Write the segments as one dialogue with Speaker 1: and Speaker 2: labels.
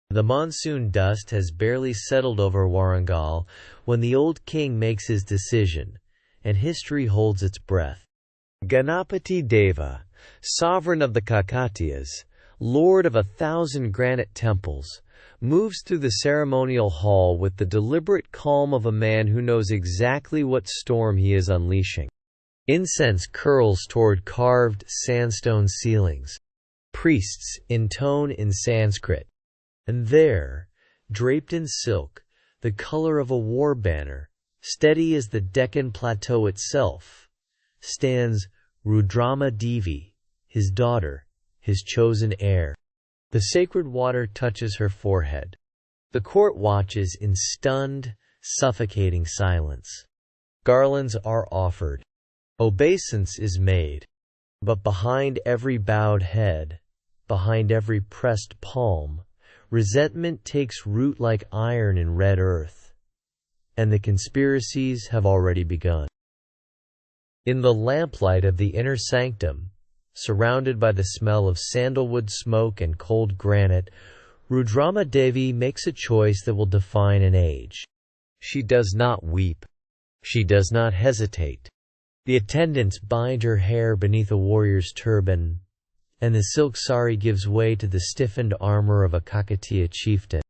Speaker 1: The monsoon dust has barely settled over Warangal when the old king makes his decision, and history holds its breath. Ganapati Deva, sovereign of the Kakatiyas, lord of 1,000 granite temples, moves through the ceremonial hall with the deliberate calm of a man who knows exactly what storm he is unleashing. Incense curls toward carved sandstone ceilings. Priests intone in Sanskrit. And there, draped in silk, the color of a war banner, steady as the Deccan Plateau itself, stands Rudrama Devi, his daughter, his chosen heir. The sacred water touches her forehead. The court watches in stunned, suffocating silence. Garlands are offered. Obeisance is made. But behind every bowed head, behind every pressed palm, resentment takes root like iron in red earth. And the conspiracies have already begun. In the lamplight of the inner sanctum, surrounded by the smell of sandalwood smoke and cold granite, Rudrama Devi makes a choice that will define an age. She does not weep. She does not hesitate. The attendants bind her hair beneath a warrior's turban, and the silk sari gives way to the stiffened armor of a Kakatiya chieftain.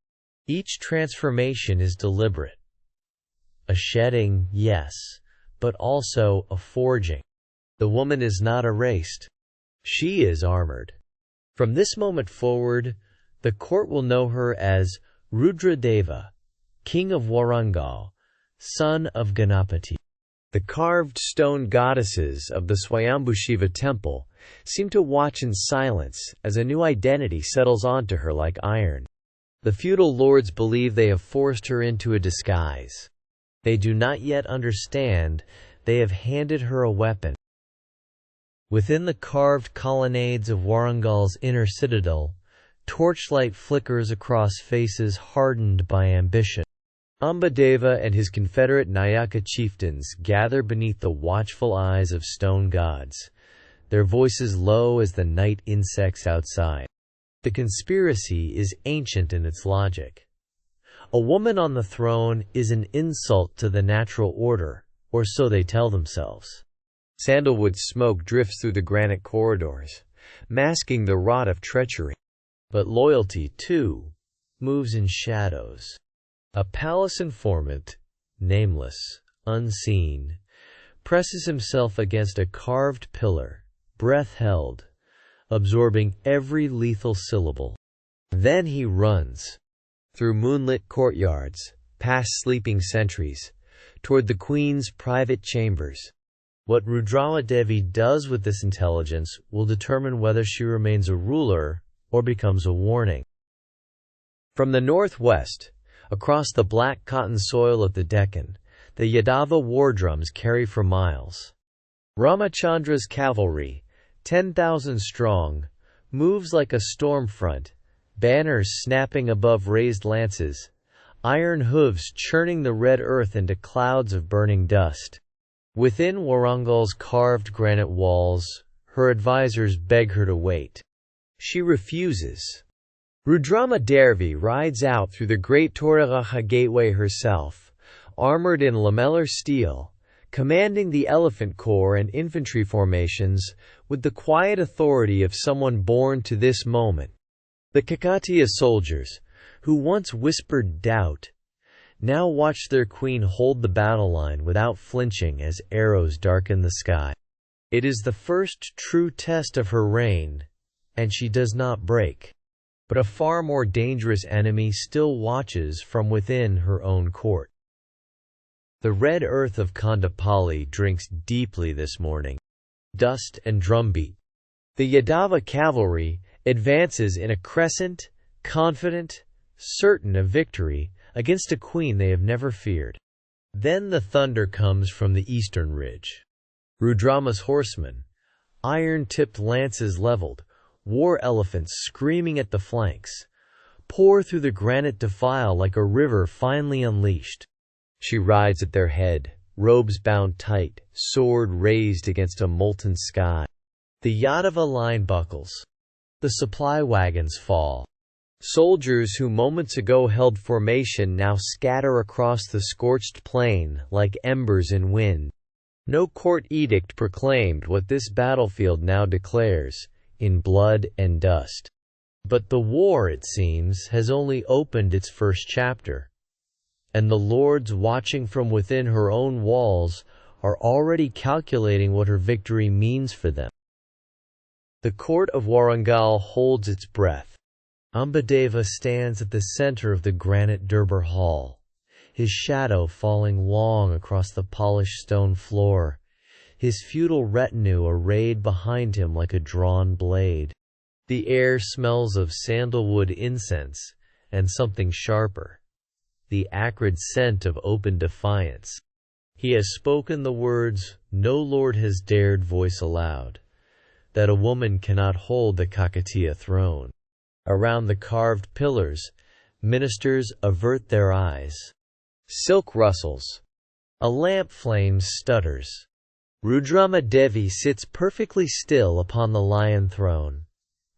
Speaker 1: Each transformation is deliberate. A shedding, yes, but also a forging. The woman is not erased. She is armored. From this moment forward, the court will know her as Rudrama Deva, king of Warangal, son of Ganapati. The carved stone goddesses of the Swayambhu Shiva temple seem to watch in silence as a new identity settles onto her like iron. The feudal lords believe they have forced her into a disguise. They do not yet understand they have handed her a weapon. Within the carved colonnades of Warangal's inner citadel, torchlight flickers across faces hardened by ambition. Ambadeva and his confederate Nayaka chieftains gather beneath the watchful eyes of stone gods, their voices low as the night insects outside. The conspiracy is ancient in its logic. A woman on the throne is an insult to the natural order, or so they tell themselves. Sandalwood smoke drifts through the granite corridors, masking the rot of treachery. But loyalty, too, moves in shadows. A palace informant, nameless, unseen, presses himself against a carved pillar, breath held, absorbing every lethal syllable. Then he runs, through moonlit courtyards, past sleeping sentries, toward the queen's private chambers. What Rudrama Devi does with this intelligence will determine whether she remains a ruler or becomes a warning. From the northwest, across the black cotton soil of the Deccan, the Yadava war drums carry for miles. Ramachandra's cavalry, 10,000 strong, moves like a storm front, banners snapping above raised lances, iron hooves churning the red earth into clouds of burning dust. Within Warangal's carved granite walls, her advisors beg her to wait. She refuses. Rudrama Devi rides out through the great Toraraja gateway herself, armored in lamellar steel, commanding the elephant corps and infantry formations with the quiet authority of someone born to this moment. The Kakatiya soldiers, who once whispered doubt, now watch their queen hold the battle line without flinching as arrows darken the sky. It is the first true test of her reign, and she does not break. But a far more dangerous enemy still watches from within her own court. The red earth of Kandapali drinks deeply this morning. Dust and drumbeat. The Yadava cavalry advances in a crescent, confident, certain of victory, against a queen they have never feared. Then the thunder comes from the eastern ridge. Rudrama's horsemen, iron-tipped lances leveled, war elephants screaming at the flanks, pour through the granite defile like a river finally unleashed. She rides at their head, robes bound tight, sword raised against a molten sky. The Yadava line buckles. The supply wagons fall. Soldiers who moments ago held formation now scatter across the scorched plain like embers in wind. No court edict proclaimed what this battlefield now declares, in blood and dust. But the war, it seems, has only opened its first chapter, and the lords watching from within her own walls are already calculating what her victory means for them. The court of Warangal holds its breath. Ambadeva stands at the center of the granite Durbar hall, his shadow falling long across the polished stone floor, his feudal retinue arrayed behind him like a drawn blade. The air smells of sandalwood incense and something sharper, the acrid scent of open defiance. He has spoken the words no lord has dared voice aloud, that a woman cannot hold the Kakatiya throne. Around the carved pillars, ministers avert their eyes. Silk rustles. A lamp flame stutters. Rudrama Devi sits perfectly still upon the lion throne,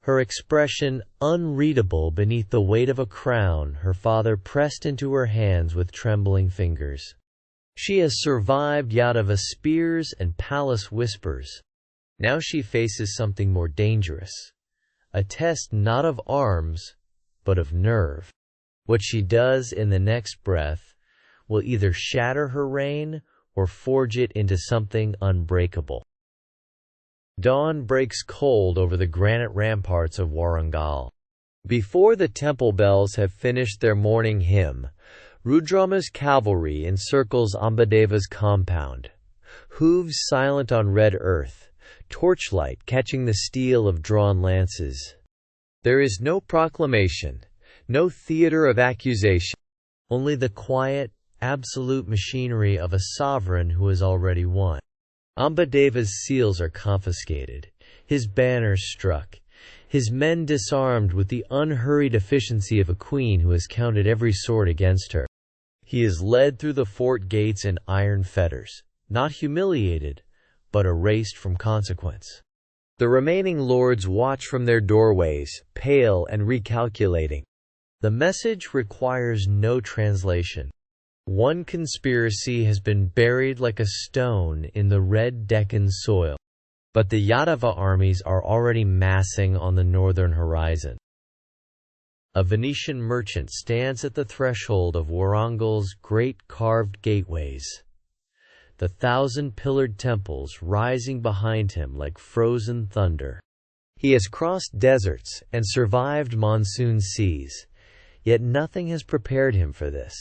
Speaker 1: her expression unreadable beneath the weight of a crown her father pressed into her hands with trembling fingers. She has survived Yadava spears and palace whispers. Now she faces something more dangerous, a test not of arms, but of nerve. What she does in the next breath will either shatter her reign or forge it into something unbreakable. Dawn breaks cold over the granite ramparts of Warangal. Before the temple bells have finished their morning hymn, Rudrama's cavalry encircles Ambadeva's compound, hooves silent on red earth, torchlight catching the steel of drawn lances. There is no proclamation, no theater of accusation, only the quiet, absolute machinery of a sovereign who has already won. Ambadeva's seals are confiscated, his banners struck, his men disarmed with the unhurried efficiency of a queen who has counted every sword against her. He is led through the fort gates in iron fetters, not humiliated, but erased from consequence. The remaining lords watch from their doorways, pale and recalculating. The message requires no translation. One conspiracy has been buried like a stone in the red Deccan soil, but the Yadava armies are already massing on the northern horizon. A Venetian merchant stands at the threshold of Warangal's great carved gateways, the 1,000-pillared temples rising behind him like frozen thunder. He has crossed deserts and survived monsoon seas, yet nothing has prepared him for this.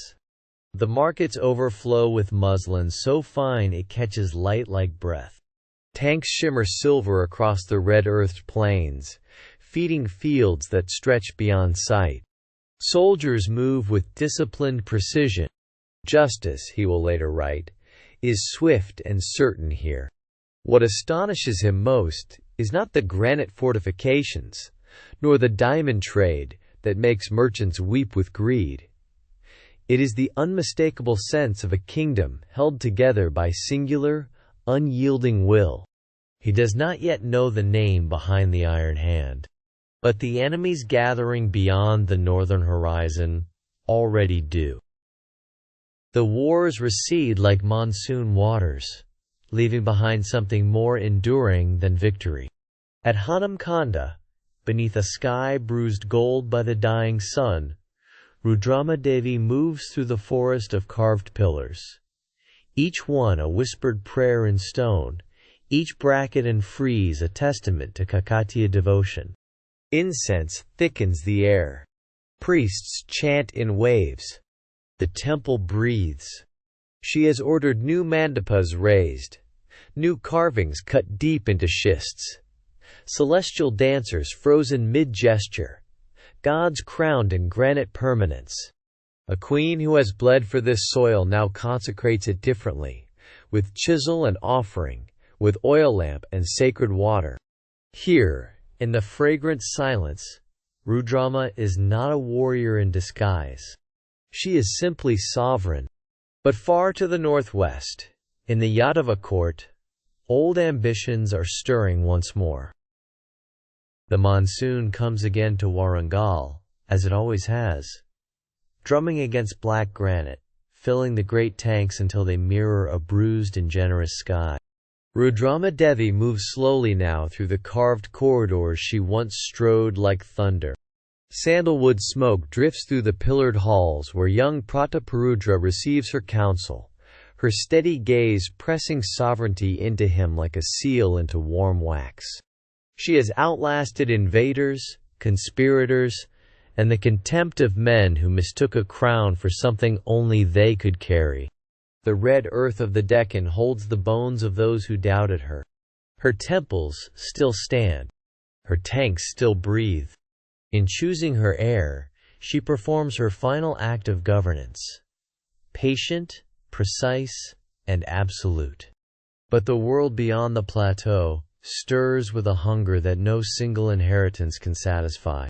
Speaker 1: The markets overflow with muslin so fine it catches light like breath. Tanks shimmer silver across the red-earthed plains, feeding fields that stretch beyond sight. Soldiers move with disciplined precision. Justice, he will later write, is swift and certain here. What astonishes him most is not the granite fortifications, nor the diamond trade that makes merchants weep with greed. It is the unmistakable sense of a kingdom held together by singular, unyielding will. He does not yet know the name behind the iron hand, but the enemies gathering beyond the northern horizon already do. The wars recede like monsoon waters, leaving behind something more enduring than victory. At Hanamkanda, beneath a sky bruised gold by the dying sun, Rudrama Devi moves through the forest of carved pillars, each one a whispered prayer in stone, each bracket and frieze a testament to Kakatiya devotion. Incense thickens the air. Priests chant in waves. The temple breathes. She has ordered new mandapas raised, new carvings cut deep into schists, celestial dancers frozen mid-gesture, gods crowned in granite permanence. A queen who has bled for this soil now consecrates it differently, with chisel and offering, with oil lamp and sacred water. Here, in the fragrant silence, Rudrama is not a warrior in disguise. She is simply sovereign. But far to the northwest, in the Yadava court, old ambitions are stirring once more. The monsoon comes again to Warangal, as it always has, drumming against black granite, filling the great tanks until they mirror a bruised and generous sky. Rudrama Devi moves slowly now through the carved corridors she once strode like thunder. Sandalwood smoke drifts through the pillared halls where young Prataparudra receives her counsel, her steady gaze pressing sovereignty into him like a seal into warm wax. She has outlasted invaders, conspirators, and the contempt of men who mistook a crown for something only they could carry. The red earth of the Deccan holds the bones of those who doubted her. Her temples still stand. Her tanks still breathe. In choosing her heir, she performs her final act of governance. Patient, precise, and absolute. But the world beyond the plateau stirs with a hunger that no single inheritance can satisfy.